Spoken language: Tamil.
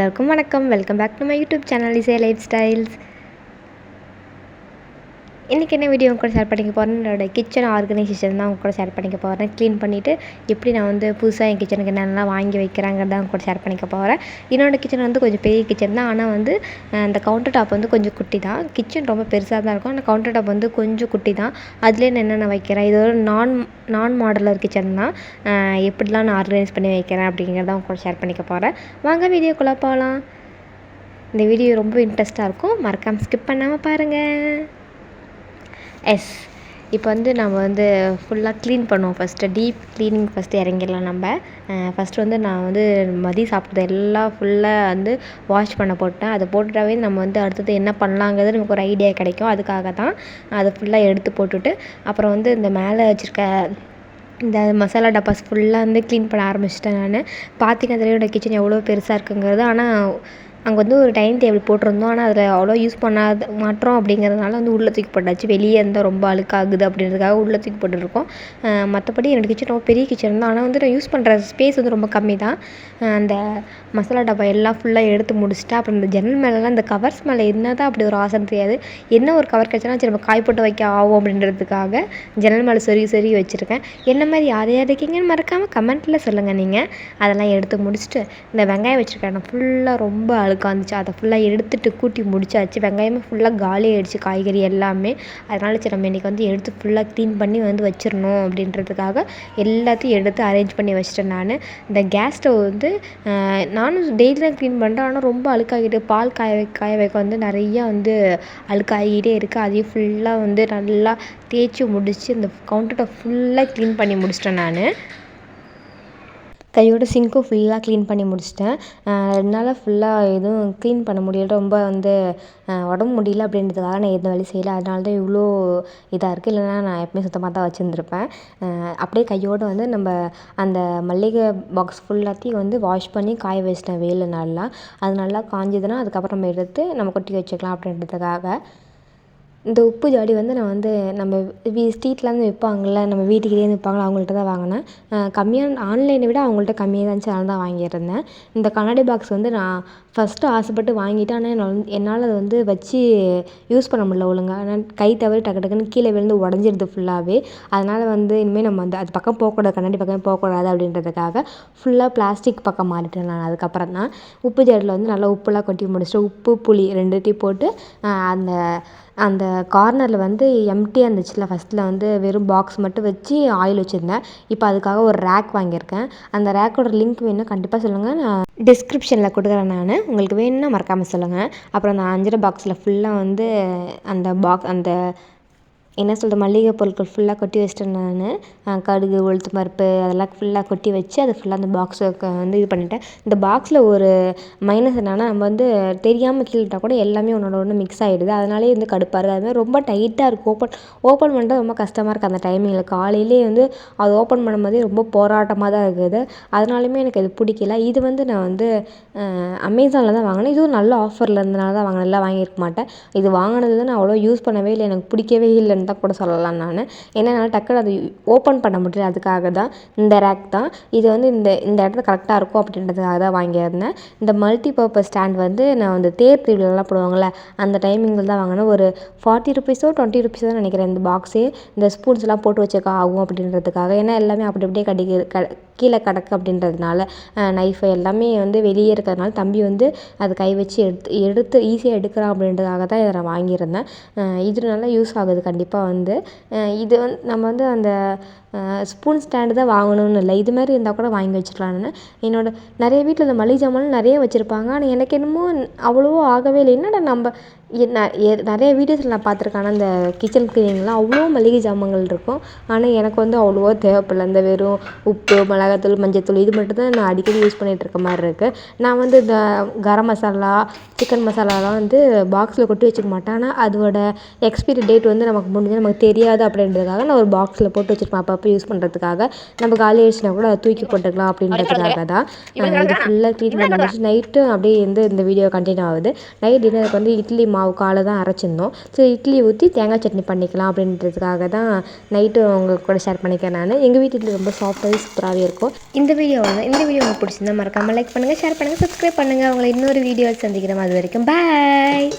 எல்லோருக்கும் வணக்கம். Welcome back to my YouTube channel Isai Lifestyles. இன்றைக்கி என்ன வீடியோ உங்க கூட ஷேர் பண்ணிக்க போகிறேன், என்னோடய கிச்சன் ஆர்கனைசேஷன் தான் உங்க கூட ஷேர் பண்ணிக்க போகிறேன். க்ளீன் பண்ணிவிட்டு எப்படி நான் வந்து புதுசாக என் கிச்சனுக்கு என்னென்னலாம் வாங்கி வைக்கிறாங்கிறத உங்க கூட ஷேர் பண்ணிக்க போகிறேன். என்னோடய கிச்சன் வந்து கொஞ்சம் பெரிய கிச்சன் தான். ஆனால் வந்து அந்த கவுண்டர் டாப் வந்து கொஞ்சம் குட்டி தான். கிச்சன் ரொம்ப பெருசாக தான் இருக்கும், ஆனால் கவுண்டர் டாப் வந்து கொஞ்சம் குட்டி தான். அதுலேயே நான் என்னென்ன வைக்கிறேன், இது ஒரு நான் மாடலர் கிச்சன் தான். எப்படிலாம் நான் ஆர்கனைஸ் பண்ணி வைக்கிறேன் அப்படிங்கிறத உங்க கூட ஷேர் பண்ணிக்க போகிறேன். வாங்க வீடியோக்குள்ளே போகலாம். இந்த வீடியோ ரொம்ப இன்ட்ரெஸ்ட்டாக இருக்கும், மறக்காமல் ஸ்கிப் பண்ணாமல் பாருங்கள். இப்போ வந்து நம்ம வந்து ஃபுல்லாக க்ளீன் பண்ணுவோம். ஃபஸ்ட்டு டீப் க்ளீனிங் ஃபஸ்ட்டு இறங்கிடலாம். நம்ம ஃபஸ்ட்டு வந்து நான் வந்து மதியம் சாப்பிட்டது எல்லாம் ஃபுல்லாக வந்து வாஷ் பண்ண போட்டேன். அதை போட்டுட்டாவே நம்ம வந்து அடுத்தது என்ன பண்ணலாங்கிறது நமக்கு ஒரு ஐடியா கிடைக்கும். அதுக்காக தான் அதை ஃபுல்லாக எடுத்து போட்டுட்டு அப்புறம் வந்து இந்த மேலே வச்சுருக்க இந்த மசாலா டப்பாஸ் ஃபுல்லாக வந்து க்ளீன் பண்ண ஆரம்பிச்சிட்டேன். நான் பார்த்திங்கன்னா என்னோடய கிச்சன் எவ்வளோ பெருசாக இருக்குங்கிறது. ஆனால் அங்கே வந்து ஒரு டைனிங் டேபிள் போட்டிருந்தோம், ஆனால் அதில் அவ்வளோ யூஸ் பண்ணாத மாட்டோம் அப்படிங்கிறதுனால வந்து உள்ளே தூக்கி போட்டாச்சு. வெளியே இருந்தால் ரொம்ப அழுக்காகுது அப்படின்றதுக்காக உள்ளே தூக்கி போட்டுருக்கோம். மற்றபடி என்னோடய கிச்சன் ரொம்ப பெரிய கிச்சன் தான். ஆனால் வந்து நான் யூஸ் பண்ணுற ஸ்பேஸ் வந்து ரொம்ப கம்மி தான். அந்த மசாலா டப்பா எல்லாம் ஃபுல்லாக எடுத்து முடிச்சுட்டு அப்புறம் இந்த ஜன்னல் மேலெலாம் இந்த கவர்ஸ் மேலே என்ன தான் அப்படி ஒரு ஆசைன்னு தெரியாது. என்ன ஒரு கவர் கிடச்சாலும் சரி நம்ம காய் போட்டு வைக்க ஆகும் அப்படின்றதுக்காக ஜன்னல் மேலே சொருகி வச்சுருக்கேன். என்ன மாதிரி யார் யார் இருக்கீங்கன்னு மறக்காமல் கமெண்ட்டில் சொல்லுங்கள். நீங்கள் அதெல்லாம் எடுத்து முடிச்சுட்டு இந்த வெங்காயம் வச்சுருக்கேன். நான் ஃபுல்லாக ரொம்ப அழுக்காந்துச்சு, அதை ஃபுல்லாக எடுத்துகிட்டு கூட்டி முடிச்சாச்சு. வெங்காயமே ஃபுல்லாக காலி ஆகிடுச்சு, காய்கறி எல்லாமே. அதனால சரி நம்ம இன்றைக்கி வந்து எடுத்து ஃபுல்லாக க்ளீன் பண்ணி வந்து வச்சிடணும் அப்படின்றதுக்காக எல்லாத்தையும் எடுத்து அரேஞ்ச் பண்ணி வச்சிட்டேன். நான் இந்த கேஸ் ஸ்டவ் வந்து நானும் டெய்லி தான் க்ளீன் பண்ணுறேன், ஆனால் ரொம்ப அழுக்காகிட்டு பால் காய வைக்க வந்து நிறையா வந்து அழுக்காகிட்டே இருக்குது. அதையும் ஃபுல்லாக வந்து நல்லா தேய்ச்சி முடித்து இந்த கவுண்டர் டாப் ஃபுல்லாக க்ளீன் பண்ணி முடிச்சிட்டேன். நான் கையோட சிங்க்கும் ஃபுல்லாக க்ளீன் பண்ணி முடிச்சிட்டேன். 2 நாளாக ஃபுல்லாக எதுவும் க்ளீன் பண்ண முடியல, ரொம்ப வந்து உடம்பு முடியல அப்படின்றதுக்காக நான் எந்த வேலையும் செய்யலை. அதனால தான் இவ்வளோ இதாக இருக்குது. இல்லைனா நான் எப்பவுமே சுத்தமாக தான் வச்சுருந்துருப்பேன். அப்படியே கையோடு வந்து நம்ம அந்த மல்லிகை பாக்ஸ் ஃபுல்லாத்தையும் வந்து வாஷ் பண்ணி காய வச்சிட்டேன் வெயிலில் நல்லா. அது நல்லா காஞ்சதுன்னா அதுக்கப்புறம் நம்ம எடுத்து நம்ம கொட்டி வச்சுக்கலாம் அப்படின்றதுக்காக. இந்த உப்பு ஜாடி வந்து நான் வந்து நம்ம ஸ்ட்ரீட்லேருந்து விற்பாங்கள்ல, நம்ம வீட்டுக்கிட்டேருந்து விற்பாங்களா, அவங்கள்ட்ட தான் வாங்கினேன். கம்மியாக ஆன்லைனை விட அவங்கள்ட்ட கம்மியாக தான் இருந்துச்சு, அதனால தான் வாங்கியிருந்தேன். இந்த கண்ணாடி பாக்ஸ் வந்து நான் ஃபஸ்ட்டு ஆசைப்பட்டு வாங்கிட்டேன். ஆனால் என்னால் அதை வந்து வச்சு யூஸ் பண்ண முடியல ஒழுங்காக. ஆனால் கை தவறி டக்கு டக்குன்னு கீழே விழுந்து உடஞ்சிருது ஃபுல்லாகவே. அதனால் வந்து இனிமேல் நம்ம வந்து அது பக்கம் போகக்கூடாது, கண்ணாடி பக்கம் போகக்கூடாது அப்படின்றதுக்காக ஃபுல்லாக பிளாஸ்டிக் பக்கம் மாறிட்டேன் நான். அதுக்கப்புறம் தான் உப்பு ஜாடியில் வந்து நல்லா உப்புலாம் கொட்டி முடிச்சுட்டு உப்பு புளி 2த்தையும் போட்டு அந்த கார்னரில் வந்து எம்டியாக இருந்துச்சுல, ஃபஸ்ட்டில் வந்து வெறும் பாக்ஸ் மட்டும் வச்சு ஆயில் வச்சுருந்தேன். இப்போ அதுக்காக ஒரு ரேக் வாங்கியிருக்கேன். அந்த ரேக்கோட லிங்க் வேணும்னா கண்டிப்பாக சொல்லுங்கள், நான் டிஸ்கிரிப்ஷனில் கொடுக்குறேன். நான் உங்களுக்கு வேணும்னா மறக்காமல் சொல்லுங்கள். அப்புறம் அந்த அஞ்சரை பாக்ஸில் ஃபுல்லாக வந்து அந்த என்ன சொல்கிறது மளிகை பொருட்கள் ஃபுல்லாக கொட்டி வச்சிட்டேன். நான் கடுகு உளுத்தம் பருப்பு அதெல்லாம் ஃபுல்லாக கொட்டி வச்சு அதை ஃபுல்லாக அந்த பாக்ஸை வந்து இது பண்ணிட்டேன். இந்த பாக்ஸில் ஒரு மைனஸ் என்னென்னா, நம்ம வந்து தெரியாமல் கீழ்ட்டால் கூட எல்லாமே ஒன்று மிக்ஸ் ஆகிடுது. அதனாலே வந்து கடுப்பாக இருக்குது. அதுமாதிரி ரொம்ப டைட்டாக இருக்குது. ஓப்பன் பண்ணுறது ரொம்ப கஷ்டமாக இருக்குது. அந்த டைமிங்கில் காலையிலே வந்து அது ஓப்பன் பண்ணும்போதே ரொம்ப போராட்டமாக தான் இருக்குது. அதனாலுமே எனக்கு அது பிடிக்கல. இது வந்து நான் வந்து அமேசானில் தான் வாங்கினேன். இதுவும் நல்ல ஆஃபரில் இருந்தனால தான் வாங்கினேன், எல்லாம் வாங்கியிருக்க மாட்டேன். இது வாங்கினது தான் நான் அவ்வளோ யூஸ் பண்ணவே இல்லை, எனக்கு பிடிக்கவே இல்லைன்னு தான் கூட சொல்லலாம் நான். ஏன்னா என்னால் டக்குனு அதை ஓப்பன் பண்ண முடியல. அதுக்காக தான் இந்த ரேக் தான். இது வந்து இந்த இடத்துல கரெக்டாக இருக்கும் அப்படின்றதுக்காக தான் வாங்கியிருந்தேன். இந்த மல்டி பர்பஸ் ஸ்டாண்ட் வந்து நான் வந்து தேர் திருவிழாலாம் போடுவாங்கள்ல, அந்த டைமிங்கில் தான் வாங்கினேன். ஒரு 40 ருபீஸோ 20 ருபீஸோ தான் நினைக்கிறேன். இந்த பாக்ஸே இந்த ஸ்பூன்ஸ்லாம் போட்டு வச்சுக்க ஆகும் அப்படின்றதுக்காக. ஏன்னா எல்லாமே அப்படி அப்படியே கீழே கிடக்கு அப்படின்றதுனால, நைஃபு எல்லாமே வந்து வெளியே இருக்கிறதுனால தம்பி வந்து அது கை வச்சு எடுத்து ஈஸியாக எடுக்கிறான் அப்படின்றதுக்காக தான் இதை நான் வாங்கியிருந்தேன். இது நல்லா யூஸ் ஆகுது கண்டிப்பாக வந்து. இது வந்து நம்ம வந்து அந்த ஸ்பூன் ஸ்டாண்டு தான் வாங்கணும்னு இல்லை, இது மாதிரி இருந்தால் கூட வாங்கி வச்சுக்கலான்னு. நிறைய வீட்டில் இந்த மளிகை ஜாமான் நிறைய வச்சுருப்பாங்க. ஆனால் எனக்கு என்னமோ அவ்வளோவா ஆகவே இல்லை. என்னடா நம்ம நிறைய வீடியோஸில் நான் பார்த்துருக்கேன். ஆனால் இந்த கிச்சன் க்ளீனிங்லாம் அவ்வளோ மளிகை ஜாமான்கள் இருக்கும். ஆனால் எனக்கு வந்து அவ்வளோவா தேவைப்படல. இந்த வெறும் உப்பு மிளகாத்தூள் மஞ்சத்தூள் இது மட்டும் தான் நான் அடிக்கடி யூஸ் பண்ணிகிட்டு இருக்க மாதிரி இருக்குது. நான் வந்து இந்த கரம் மசாலா சிக்கன் மசாலாலாம் வந்து பாக்ஸில் கொட்டி வச்சுக்க மாட்டேன். ஆனால் அதோட எக்ஸ்பைரி டேட் வந்து நமக்கு தெரியாது அப்படின்றதுக்காக நான் ஒரு பாக்ஸில் போட்டு வச்சுருப்பேன், அப்பப்போ யூஸ் பண்ணுறதுக்காக. நம்ம காலி ஆயிடுச்சுனா கூட அதை தூக்கி போட்டுக்கலாம் அப்படின்றதுக்காக தான். இது ஃபுல்லாக க்ளீன் பண்ணி முடிச்சு நைட்டு அப்படியே இந்த வீடியோ கண்டினியூ ஆகுது. நைட் டின்னருக்கு வந்து இட்லி மாவு காலை தான் அரைச்சிருந்தோம். சரி இட்லி ஊற்றி தேங்காய் சட்னி பண்ணிக்கலாம் அப்படின்றதுக்காக தான் நைட்டு உங்கள் கூட ஷேர் பண்ணிக்கிறேன் நான். எங்கள் வீட்டு இட்லி ரொம்ப சாஃப்டாகவே சூப்பராகவே இருக்கும். இருக்கும். இந்த வீடியோ உங்களுக்கு பிடிச்சிருந்தா மறக்காமல் லைக் பண்ணுங்கள், ஷேர் பண்ணுங்கள், சப்ஸ்கிரைப் பண்ணுங்கள். உங்களை இன்னொரு வீடியோவில் சந்திக்கிறோம். அது வரைக்கும் பாய்.